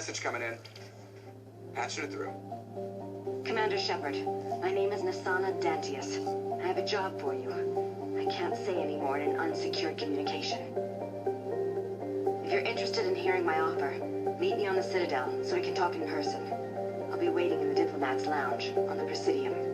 message coming in. Patching it through. Commander Shepard, my name is Nassana Dantius. I have a job for you. I can't say any more in an unsecured communication. If you're interested in hearing my offer, meet me on the Citadel so we can talk in person. I'll be waiting in the Diplomat's Lounge on the Presidium.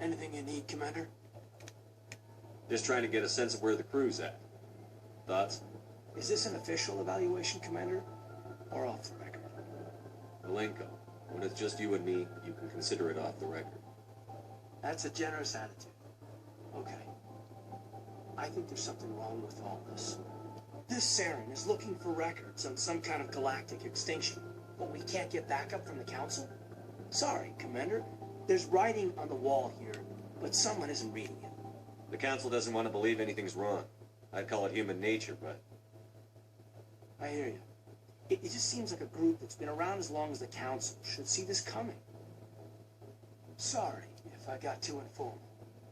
Anything you need, Commander? Just trying to get a sense of where the crew's at. Thoughts? Is this an official evaluation, Commander? Or off the record? Malenko, when it's just you and me, you can consider it off the record. That's a generous attitude. Okay. I think there's something wrong with all this. This Saren is looking for records on some kind of galactic extinction, but we can't get backup from the Council? Sorry, Commander. There's writing on the wall here, but someone isn't reading it. The Council doesn't want to believe anything's wrong. I'd call it human nature, but... I hear you. It just seems like a group that's been around as long as the Council should see this coming. Sorry if I got too informal.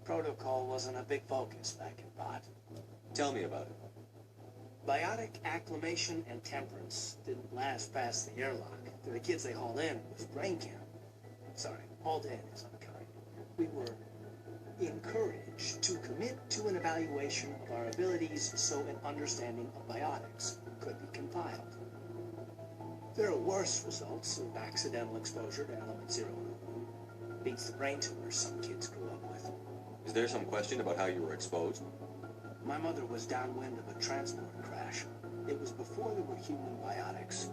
Protocol wasn't a big focus back in Bot. Tell me about it. Biotic acclimation and temperance didn't last past the airlock. To the kids they hauled in, it was brain camp. Sorry, hauled in is unkind. We were encouraged to commit to an evaluation of our abilities so an understanding of biotics could be compiled. There are worse results of accidental exposure to element 0. Beats the brain tumors some kids grew up with. Is there some question about how you were exposed? My mother was downwind of a transport crash. It was before there were human biotics,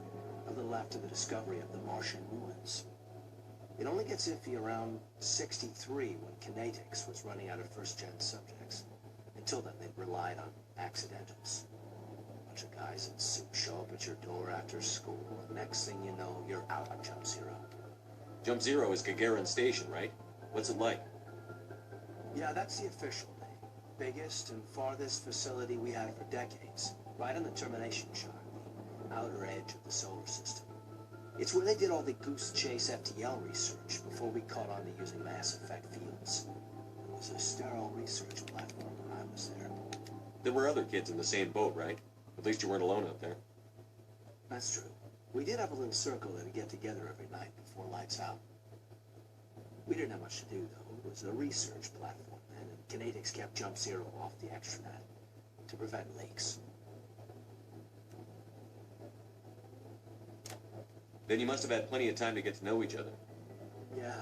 a little after the discovery of the Martian ruins. It only gets iffy around 63 when Kinetics was running out of first-gen subjects. Until then, they relied on accidentals. A bunch of guys in suits show up at your door after school, and next thing you know, you're out on Jump Zero. Jump Zero is Gagarin Station, right? What's it like? Yeah, that's the official name. Biggest and farthest facility we had for decades. Right on the termination chart, the outer edge of the solar system. It's where they did all the Goose Chase FTL research before we caught on to using mass effect fields. It was a sterile research platform when I was there. There were other kids in the same boat, right? At least you weren't alone out there. That's true. We did have a little circle that would get together every night before lights out. We didn't have much to do, though. It was a research platform, and Kinetics kept Jump Zero off the extranet to prevent leaks. Then you must have had plenty of time to get to know each other. Yeah,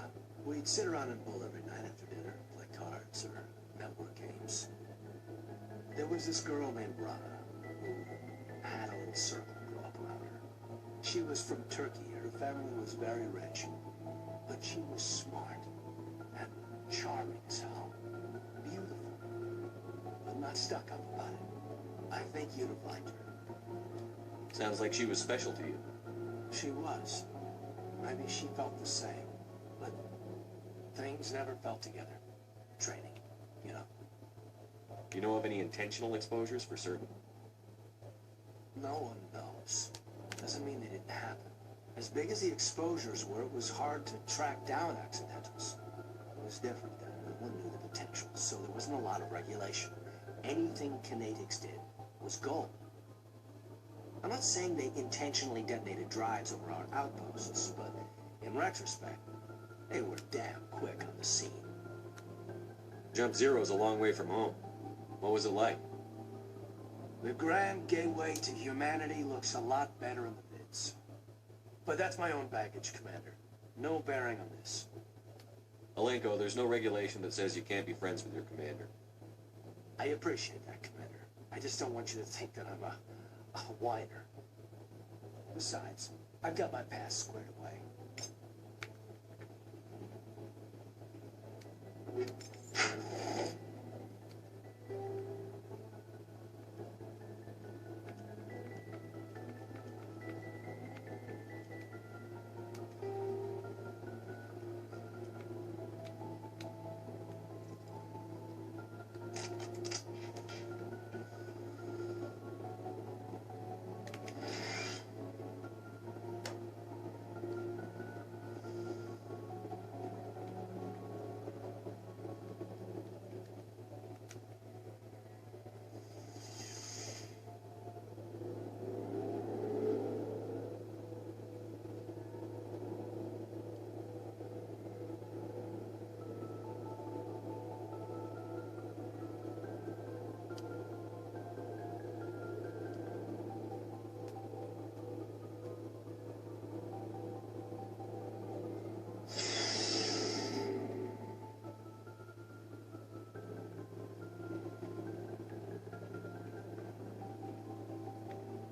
we'd sit around and bowl every night after dinner, play cards or network games. There was this girl named Rana who had a little circle grow up around her. She was from Turkey. Her family was very rich, but she was smart and charming as hell. Beautiful, but not stuck up about it. I think you'd have liked her. Sounds like she was special to you. She was. Maybe she felt the same, but things never felt together. Training, you know. Do you know of any intentional exposures for certain? No one knows. Doesn't mean they didn't happen. As big as the exposures were, it was hard to track down accidentals. It was different then. No one knew the potential, so there wasn't a lot of regulation. Anything Kinetics did was gold. I'm not saying they intentionally detonated drives over our outposts, but in retrospect, They were damn quick on the scene. Jump Zero's a long way from home. What was it like? The Grand Gateway to Humanity looks a lot better in the vids. But that's my own baggage, Commander. No bearing on this. Alenko, there's no regulation that says you can't be friends with your commander. I appreciate that, Commander. I just don't want you to think that I'm a whiner. Besides, I've got my past squared away.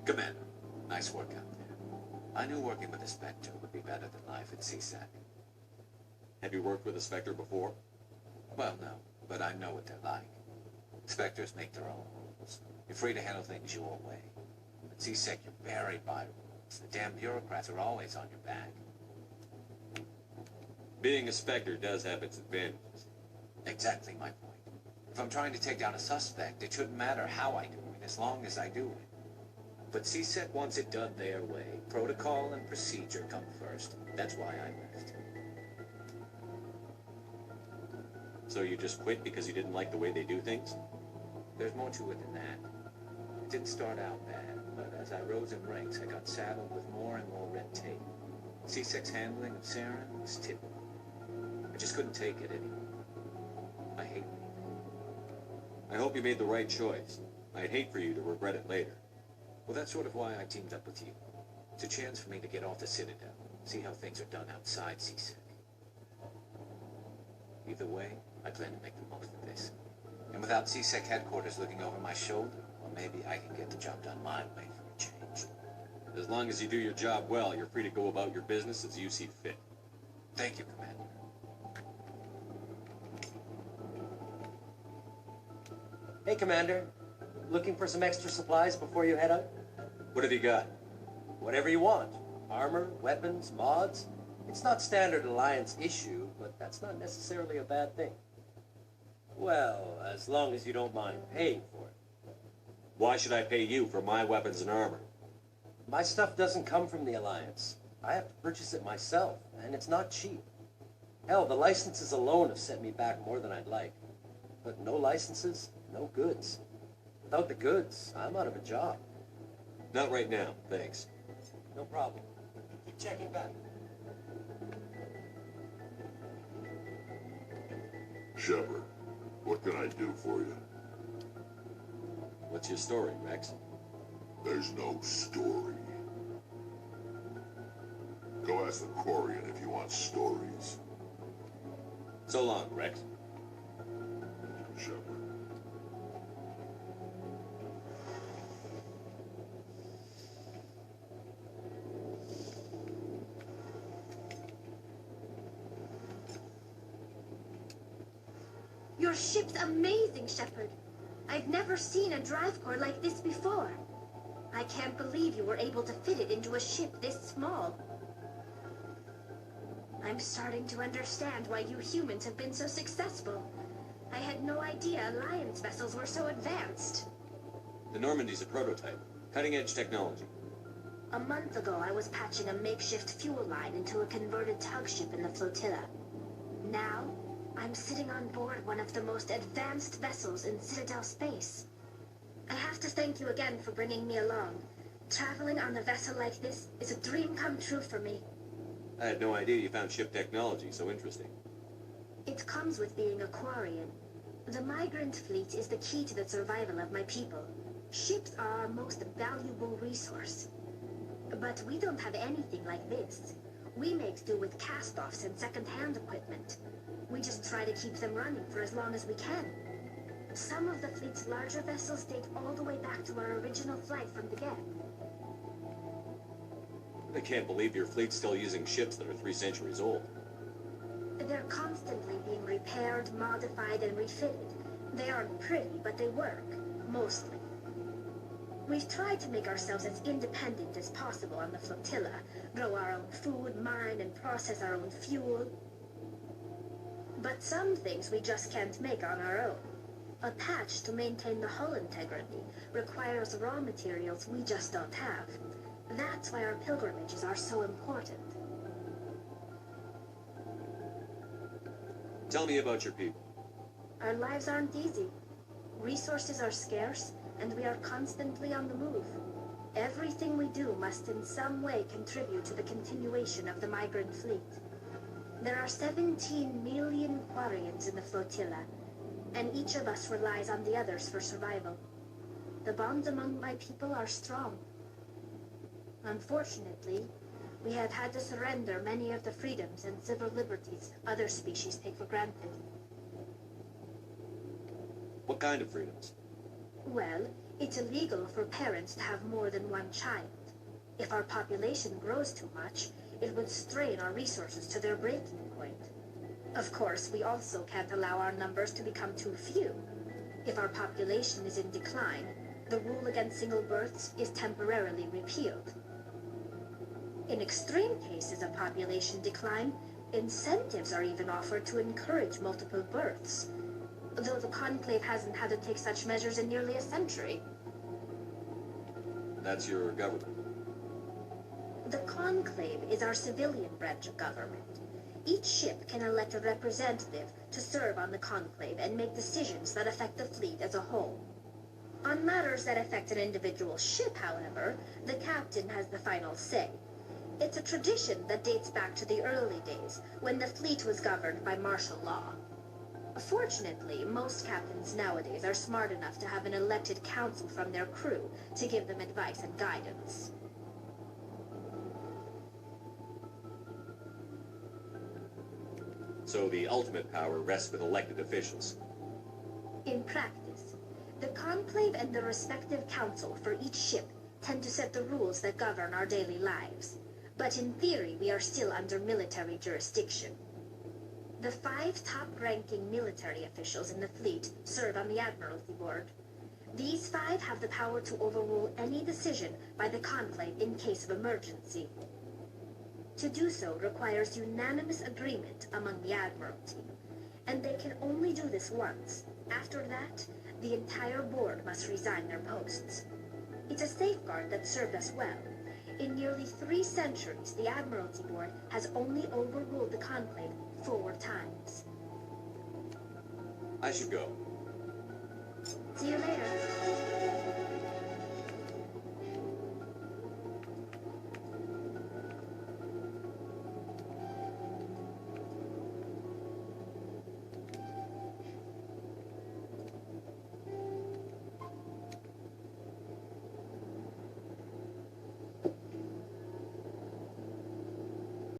Commander, nice work out there. I knew working with a Spectre would be better than life at CSEC. Have you worked with a Spectre before? Well, no, but I know what they're like. Spectres make their own rules. You're free to handle things your way. At CSEC, you're buried by rules. The damn bureaucrats are always on your back. Being a Spectre does have its advantages. Exactly my point. If I'm trying to take down a suspect, it shouldn't matter how I do it, as long as I do it. But CSEC wants it done their way. Protocol and procedure come first. That's why I left. So you just quit because you didn't like the way they do things? There's more to it than that. It didn't start out bad, but as I rose in ranks, I got saddled with more and more red tape. CSEC's handling of Saren was typical. I just couldn't take it anymore. I hate leaving. I hope you made the right choice. I'd hate for you to regret it later. Well, that's sort of why I teamed up with you. It's a chance for me to get off the Citadel, see how things are done outside CSEC. Either way, I plan to make the most of this. And without CSEC headquarters looking over my shoulder, well, maybe I can get the job done my way for a change. As long as you do your job well, you're free to go about your business as you see fit. Thank you, Commander. Hey, Commander. Looking for some extra supplies before you head out? What have you got? Whatever you want. Armor, weapons, mods. It's not standard Alliance issue, but that's not necessarily a bad thing. Well, as long as you don't mind paying for it. Why should I pay you for my weapons and armor? My stuff doesn't come from the Alliance. I have to purchase it myself, and it's not cheap. Hell, the licenses alone have set me back more than I'd like. But no licenses, no goods. Without the goods, I'm out of a job. Not right now, thanks. No problem. Keep checking back. Shepard, what can I do for you? What's your story, Rex? There's no story. Go ask the Quarian if you want stories. So long, Rex. Shepard. Your ship's amazing, Shepard. I've never seen a drive core like this before. I can't believe you were able to fit it into a ship this small. I'm starting to understand why you humans have been so successful. I had no idea Alliance vessels were so advanced. The Normandy's a prototype. Cutting-edge technology. A month ago, I was patching a makeshift fuel line into a converted tug ship in the flotilla. Now, I'm sitting on board one of the most advanced vessels in Citadel space. I have to thank you again for bringing me along. Traveling on a vessel like this is a dream come true for me. I had no idea you found ship technology so interesting. It comes with being a Quarian. The migrant fleet is the key to the survival of my people. Ships are our most valuable resource. But we don't have anything like this. We make do with cast-offs and second-hand equipment. We just try to keep them running for as long as we can. Some of the fleet's larger vessels date all the way back to our original flight from the get. I can't believe your fleet's still using ships that are 3 centuries old. They're constantly being repaired, modified, and refitted. They aren't pretty, but they work. Mostly. We've tried to make ourselves as independent as possible on the flotilla. Grow our own food, mine, and process our own fuel. But some things we just can't make on our own. A patch to maintain the hull integrity requires raw materials we just don't have. That's why our pilgrimages are so important. Tell me about your people. Our lives aren't easy. Resources are scarce, and we are constantly on the move. Everything we do must in some way contribute to the continuation of the migrant fleet. There are 17 million Quarians in the flotilla, and each of us relies on the others for survival. The bonds among my people are strong. Unfortunately, we have had to surrender many of the freedoms and civil liberties other species take for granted. What kind of freedoms? Well, it's illegal for parents to have more than one child. If our population grows too much, it would strain our resources to their breaking point. Of course, we also can't allow our numbers to become too few. If our population is in decline, the rule against single births is temporarily repealed. In extreme cases of population decline, incentives are even offered to encourage multiple births, though the Conclave hasn't had to take such measures in nearly a century. That's your government. The Conclave is our civilian branch of government. Each ship can elect a representative to serve on the Conclave and make decisions that affect the fleet as a whole. On matters that affect an individual ship, however, the captain has the final say. It's a tradition that dates back to the early days, when the fleet was governed by martial law. Fortunately, most captains nowadays are smart enough to have an elected council from their crew to give them advice and guidance. So the ultimate power rests with elected officials. In practice, the Conclave and the respective council for each ship tend to set the rules that govern our daily lives. But in theory, we are still under military jurisdiction. The 5 top-ranking military officials in the fleet serve on the Admiralty Board. These 5 have the power to overrule any decision by the Conclave in case of emergency. To do so requires unanimous agreement among the Admiralty, and they can only do this once. After that, the entire board must resign their posts. It's a safeguard that served us well. In nearly 3 centuries, the Admiralty Board has only overruled the Conclave 4 times. I should go. See you later.